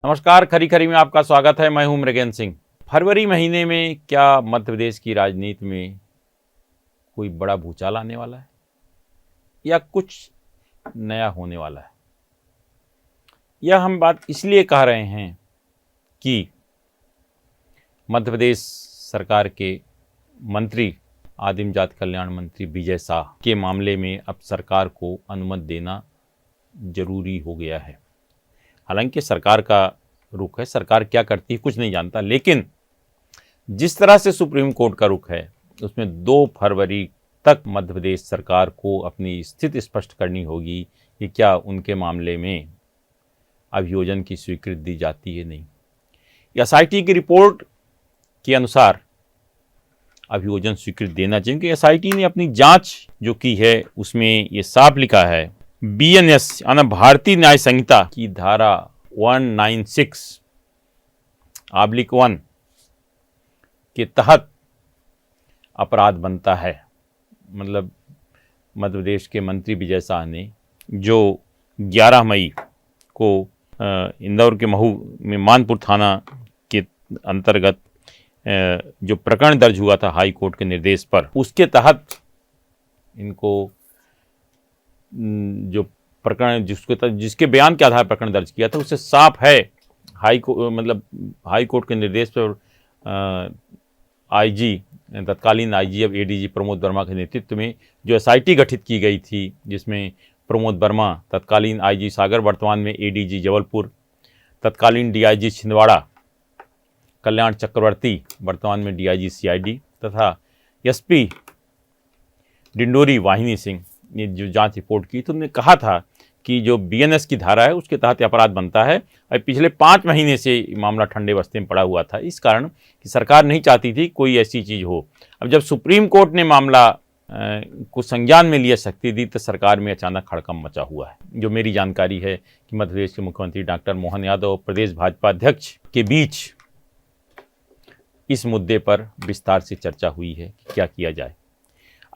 नमस्कार, खरी खरी में आपका स्वागत है। मैं हूं मृगेंद्र सिंह। फरवरी महीने में क्या मध्य प्रदेश की राजनीति में कोई बड़ा भूचाल आने वाला है या कुछ नया होने वाला है? यह हम बात इसलिए कह रहे हैं कि मध्य प्रदेश सरकार के मंत्री, आदिम जाति कल्याण मंत्री विजय शाह के मामले में अब सरकार को अनुमति देना जरूरी हो गया है। हालांकि सरकार का रुख है, सरकार क्या करती है कुछ नहीं जानता, लेकिन जिस तरह से सुप्रीम कोर्ट का रुख है उसमें 2 फरवरी तक मध्य प्रदेश सरकार को अपनी स्थिति स्पष्ट करनी होगी कि क्या उनके मामले में अभियोजन की स्वीकृति दी जाती है नहीं। एसआईटी की रिपोर्ट के अनुसार अभियोजन स्वीकृति देना चाहिए, क्योंकि एसआईटी ने अपनी जांच जो की है उसमें ये साफ लिखा है, बीएनएस यानी भारतीय न्याय संहिता की धारा 196/1 के तहत अपराध बनता है। मतलब मध्य प्रदेश के मंत्री विजय शाह ने जो 11 मई को इंदौर के महू में मानपुर थाना के अंतर्गत जो प्रकरण दर्ज हुआ था हाई कोर्ट के निर्देश पर, उसके तहत इनको जो प्रकरण जिसके बयान के आधार प्रकरण दर्ज किया था उससे साफ है, हाई कोर्ट के निर्देश पर आईजी, तत्कालीन आईजी अब एडीजी प्रमोद वर्मा के नेतृत्व में जो एसआईटी गठित की गई थी, जिसमें प्रमोद वर्मा तत्कालीन आईजी सागर, वर्तमान में एडीजी जबलपुर, तत्कालीन डीआईजी छिंदवाड़ा कल्याण चक्रवर्ती, वर्तमान में डीआईजी सीआईडी, तथा एसपी डिंडोरी वाहिनी सिंह ने जो जांच रिपोर्ट की तो उन्होंने कहा था कि जो बीएनएस की धारा है उसके तहत अपराध बनता है। और पिछले 5 महीने से मामला ठंडे बस्ते में पड़ा हुआ था, इस कारण कि सरकार नहीं चाहती थी कोई ऐसी चीज़ हो। अब जब सुप्रीम कोर्ट ने मामला को संज्ञान में लिए शक्ति दी तो सरकार में अचानक हड़कंप मचा हुआ है। जो मेरी जानकारी है कि मध्य प्रदेश के मुख्यमंत्री डॉक्टर मोहन यादव और प्रदेश भाजपा अध्यक्ष के बीच इस मुद्दे पर विस्तार से चर्चा हुई है कि क्या किया जाए।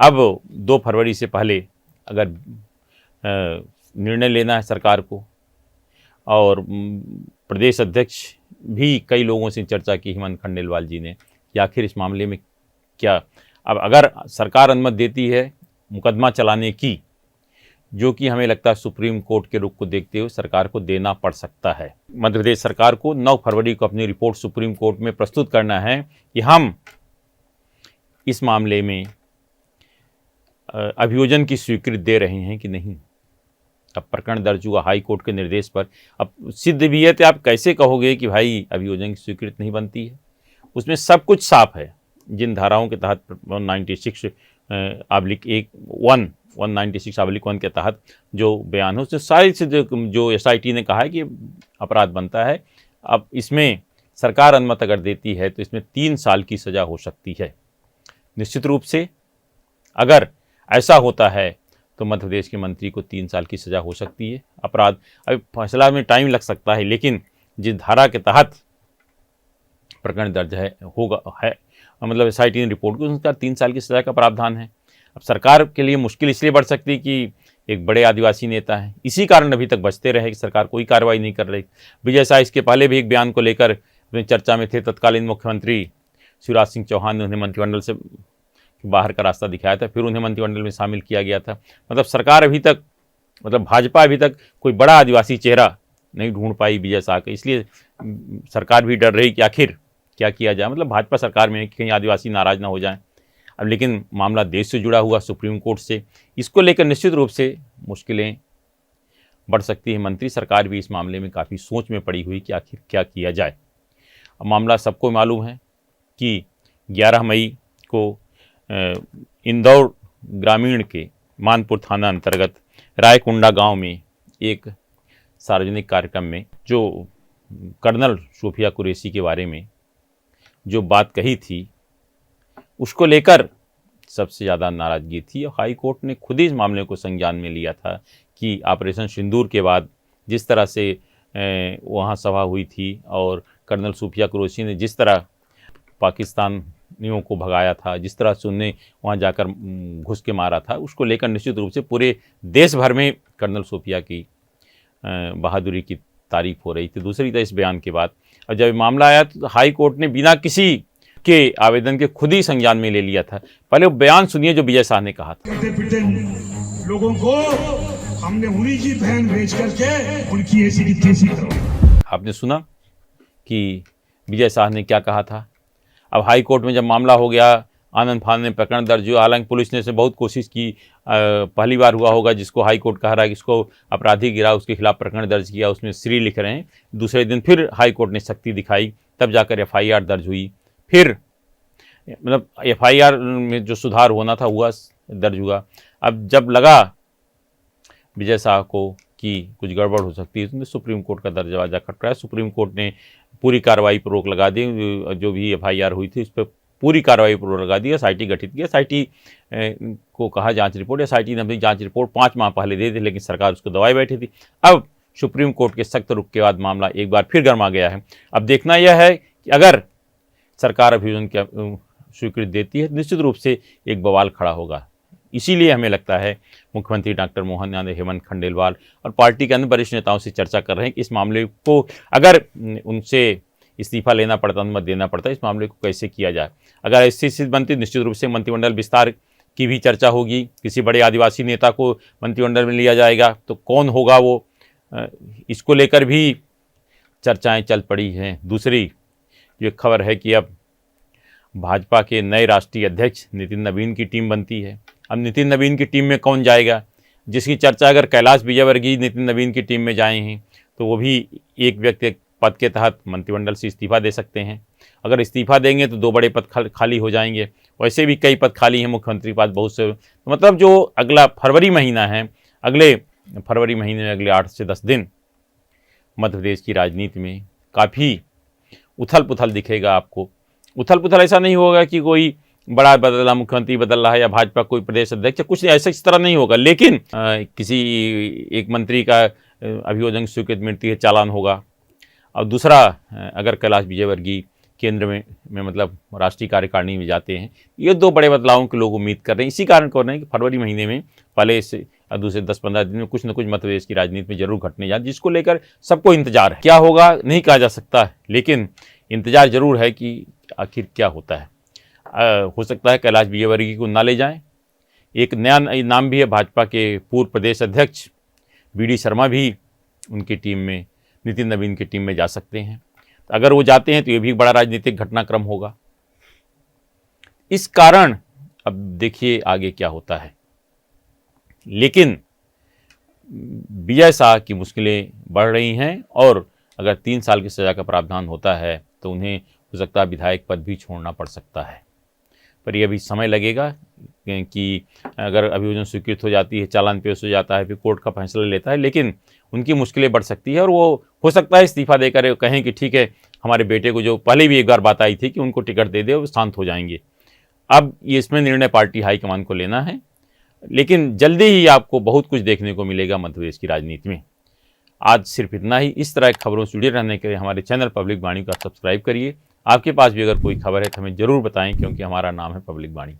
अब 2 फरवरी से पहले अगर निर्णय लेना है सरकार को, और प्रदेश अध्यक्ष भी कई लोगों से चर्चा की, हेमंत खंडेलवाल जी ने, कि आखिर इस मामले में क्या, अब अगर सरकार अनुमति देती है मुकदमा चलाने की, जो कि हमें लगता है सुप्रीम कोर्ट के रुख को देखते हुए सरकार को देना पड़ सकता है। मध्य प्रदेश सरकार को 9 फरवरी को अपनी रिपोर्ट सुप्रीम कोर्ट में प्रस्तुत करना है कि हम इस मामले में अभियोजन की स्वीकृति दे रहे हैं कि नहीं। अब प्रकरण दर्ज हुआ हाई कोर्ट के निर्देश पर, अब सिद्ध भी है तो आप कैसे कहोगे कि भाई अभियोजन की स्वीकृति नहीं बनती है? उसमें सब कुछ साफ है, जिन धाराओं के तहत 196/1 के तहत जो बयान हो उसमें सारी से जो एसआईटी ने कहा है कि अपराध बनता है। अब इसमें सरकार अनुमति अगर देती है तो इसमें 3 साल की सज़ा हो सकती है। निश्चित रूप से अगर ऐसा होता है तो मध्य प्रदेश के मंत्री को 3 साल की सज़ा हो सकती है। अपराध अभी फैसला में टाइम लग सकता है, लेकिन जिस धारा के तहत प्रकरण दर्ज है मतलब एसआईटी ने रिपोर्ट की, उसका 3 साल की सज़ा का प्रावधान है। अब सरकार के लिए मुश्किल इसलिए बढ़ सकती है कि एक बड़े आदिवासी नेता हैं, इसी कारण अभी तक बचते रहे कि सरकार कोई कार्रवाई नहीं कर रही। विजय शाह इसके पहले भी एक बयान को लेकर चर्चा में थे। तत्कालीन मुख्यमंत्री शिवराज सिंह चौहान ने उन्हें मंत्रिमंडल से बाहर का रास्ता दिखाया था, फिर उन्हें मंत्रिमंडल में शामिल किया गया था। मतलब सरकार अभी तक, मतलब भाजपा अभी तक कोई बड़ा आदिवासी चेहरा नहीं ढूंढ पाई विजय शाह का, इसलिए सरकार भी डर रही कि आखिर क्या किया जाए। मतलब भाजपा सरकार में कहीं आदिवासी नाराज ना हो जाएं। अब लेकिन मामला देश से जुड़ा हुआ, सुप्रीम कोर्ट से, इसको लेकर निश्चित रूप से मुश्किलें बढ़ सकती है। मंत्री सरकार भी इस मामले में काफ़ी सोच में पड़ी हुई कि आखिर क्या किया जाए। अब मामला सबको मालूम है कि 11 मई को इंदौर ग्रामीण के मानपुर थाना अंतर्गत रायकुंडा गांव में एक सार्वजनिक कार्यक्रम में जो कर्नल सोफिया कुरैशी के बारे में जो बात कही थी, उसको लेकर सबसे ज़्यादा नाराज़गी थी। और हाई कोर्ट ने खुद ही इस मामले को संज्ञान में लिया था कि ऑपरेशन सिंदूर के बाद जिस तरह से वहाँ सभा हुई थी और कर्नल सोफिया कुरैशी ने जिस तरह पाकिस्तानियों को भगाया था, जिस तरह से उन्हें वहाँ जाकर घुस के मारा था, उसको लेकर निश्चित रूप से पूरे देश भर में कर्नल सोफिया की बहादुरी की तारीफ हो रही थी, दूसरी तरफ इस बयान के बाद। और जब मामला आया तो हाई कोर्ट ने बिना किसी के आवेदन के खुद ही संज्ञान में ले लिया था। पहले वो बयान सुनिए जो विजय शाह ने कहा था। लोगों को हमने उन्हीं की बहन बेच करके उनकी ऐसी की तैसी करो। आपने सुना कि विजय शाह ने क्या कहा था। अब हाई कोर्ट में जब मामला हो गया, आनंद फानंद में प्रकरण दर्ज हुआ, हालांकि पुलिस ने से बहुत कोशिश की, पहली बार हुआ होगा जिसको हाई कोर्ट कह रहा है कि इसको अपराधी गिरा, उसके खिलाफ प्रकरण दर्ज किया, उसमें श्री लिख रहे हैं। दूसरे दिन फिर हाई कोर्ट ने सख्ती दिखाई, तब जाकर FIR दर्ज हुई। फिर मतलब FIR में जो सुधार होना था हुआ, दर्ज हुआ। अब जब लगा विजय शाह को कि कुछ गड़बड़ हो सकती है, उसने सुप्रीम कोर्ट का दरवाजा खटखटाया। सुप्रीम कोर्ट ने पूरी कार्रवाई पर रोक लगा दी, जो भी FIR हुई थी उस पर पूरी कार्रवाई पर रोक लगा दी। SIT गठित किया। SIT को कहा जांच रिपोर्ट, SIT ने अपनी जांच रिपोर्ट 5 माह पहले दे दी, लेकिन सरकार उसको दबाए बैठी थी। अब सुप्रीम कोर्ट के सख्त रुख के बाद मामला एक बार फिर गर्मा गया है। अब देखना यह है कि अगर सरकार अभियोजन की स्वीकृति देती है, निश्चित रूप से एक बवाल खड़ा होगा। इसीलिए हमें लगता है मुख्यमंत्री डॉक्टर मोहन यादव, हेमंत खंडेलवाल और पार्टी के अन्य वरिष्ठ नेताओं से चर्चा कर रहे हैं कि इस मामले को अगर उनसे इस्तीफा लेना पड़ता, अनुमति देना पड़ता, इस मामले को कैसे किया जाए। अगर ऐसी स्थिति बनती, निश्चित रूप से मंत्रिमंडल विस्तार की भी चर्चा होगी। किसी बड़े आदिवासी नेता को मंत्रिमंडल में लिया जाएगा तो कौन होगा वो, इसको लेकर भी चर्चाएं चल पड़ी हैं। दूसरी ये खबर है कि अब भाजपा के नए राष्ट्रीय अध्यक्ष नितिन नवीन की टीम बनती है। अब नितिन नवीन की टीम में कौन जाएगा, जिसकी चर्चा अगर कैलाश विजयवर्गीय नितिन नवीन की टीम में जाए हैं तो वो भी एक व्यक्ति पद के तहत मंत्रिमंडल से इस्तीफा दे सकते हैं। अगर इस्तीफा देंगे तो 2 बड़े पद खाली हो जाएंगे। वैसे भी कई पद खाली हैं, मुख्यमंत्री पद बहुत से। तो मतलब जो अगला फरवरी महीना है, अगले फरवरी महीने में अगले 8 से 10 दिन मध्य प्रदेश की राजनीति में काफ़ी उथल पुथल दिखेगा आपको। उथल पुथल ऐसा नहीं होगा कि कोई बड़ा बदला, मुख्यमंत्री बदल रहा है या भाजपा कोई प्रदेश अध्यक्ष, कुछ ऐसा इस तरह नहीं होगा। लेकिन किसी एक मंत्री का अभियोजन स्वीकृति मिलती है, चालान होगा। और दूसरा, अगर कैलाश विजयवर्गीय केंद्र में मतलब राष्ट्रीय कार्यकारिणी में जाते हैं, ये 2 बड़े बदलावों के लोग उम्मीद कर रहे हैं। इसी कारण कर रहे हैं कि फरवरी महीने में पहले से दूसरे 10-15 दिन में कुछ न कुछ मध्य प्रदेश की राजनीति में जरूर घटने जा, जिसको लेकर सबको इंतजार है। क्या होगा नहीं कहा जा सकता, लेकिन इंतजार जरूर है कि आखिर क्या होता है। हो सकता है कैलाश विजयवर्गीय को ना ले जाएं। एक नया नाम भी है, भाजपा के पूर्व प्रदेश अध्यक्ष BD शर्मा भी उनकी टीम में, नितिन नवीन की टीम में जा सकते हैं। तो अगर वो जाते हैं तो ये भी बड़ा राजनीतिक घटनाक्रम होगा। इस कारण अब देखिए आगे क्या होता है। लेकिन विजय शाह की मुश्किलें बढ़ रही हैं और अगर 3 साल की सज़ा का प्रावधान होता है तो उन्हें हो सकता है विधायक पद भी छोड़ना पड़ सकता है। पर यह भी समय लगेगा कि अगर अभियोजन स्वीकृत हो जाती है, चालान पेश हो जाता है, फिर कोर्ट का फैसला लेता है, लेकिन उनकी मुश्किलें बढ़ सकती है और वो हो सकता है इस्तीफा देकर कहें कि ठीक है, हमारे बेटे को, जो पहले भी एक बार बात आई थी कि उनको टिकट दे दे, वो शांत हो जाएंगे। अब ये इसमें निर्णय पार्टी हाईकमान को लेना है, लेकिन जल्दी ही आपको बहुत कुछ देखने को मिलेगा मध्य प्रदेश की राजनीति में। आज सिर्फ इतना ही। इस तरह की खबरों से जुड़े रहने के लिए हमारे चैनल पब्लिक वाणी को आप सब्सक्राइब करिए। आपके पास भी अगर कोई खबर है तो हमें ज़रूर बताएं, क्योंकि हमारा नाम है पब्लिक वाणी।